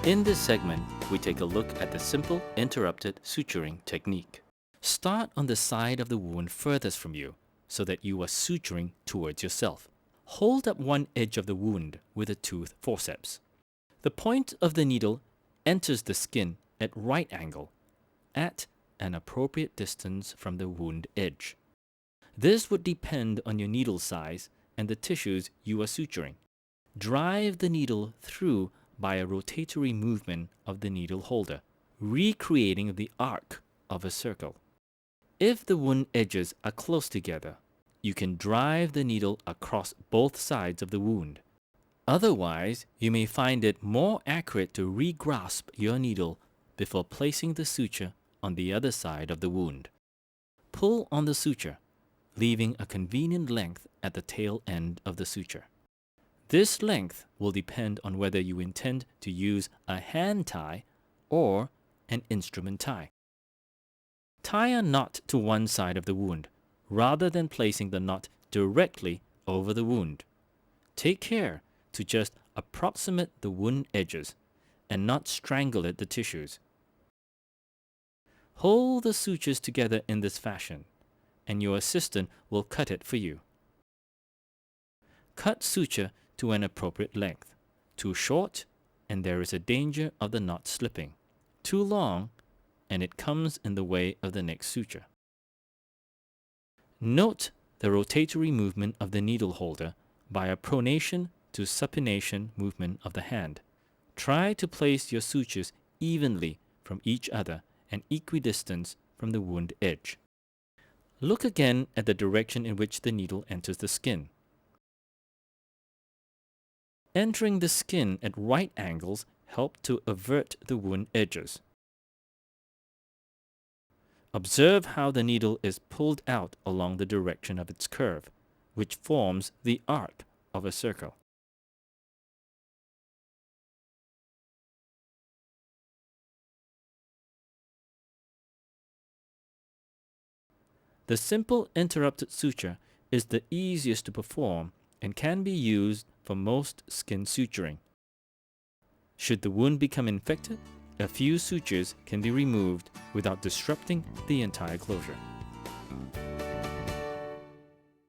In this segment, we take a look at the simple interrupted suturing technique. Start on the side of the wound furthest from you so that you are suturing towards yourself. Hold up one edge of the wound with a tooth forceps. The point of the needle enters the skin at right angle at an appropriate distance from the wound edge. This would depend on your needle size and the tissues you are suturing. Drive the needle through by a rotatory movement of the needle holder, recreating the arc of a circle. If the wound edges are close together, you can drive the needle across both sides of the wound. Otherwise, you may find it more accurate to re-grasp your needle before placing the suture on the other side of the wound. Pull on the suture, leaving a convenient length at the tail end of the suture. This length will depend on whether you intend to use a hand tie or an instrument tie. Tie a knot to one side of the wound, rather than placing the knot directly over the wound. Take care to just approximate the wound edges and not strangle at the tissues. Hold the sutures together in this fashion, and your assistant will cut it for you. Cut suture to an appropriate length. Too short, and there is a danger of the knot slipping. Too long, and it comes in the way of the next suture. Note the rotatory movement of the needle holder by a pronation to supination movement of the hand. Try to place your sutures evenly from each other and equidistant from the wound edge. Look again at the direction in which the needle enters the skin. Entering the skin at right angles help to avert the wound edges. Observe how the needle is pulled out along the direction of its curve, which forms the arc of a circle. The simple interrupted suture is the easiest to perform and can be used for most skin suturing. Should the wound become infected, a few sutures can be removed without disrupting the entire closure.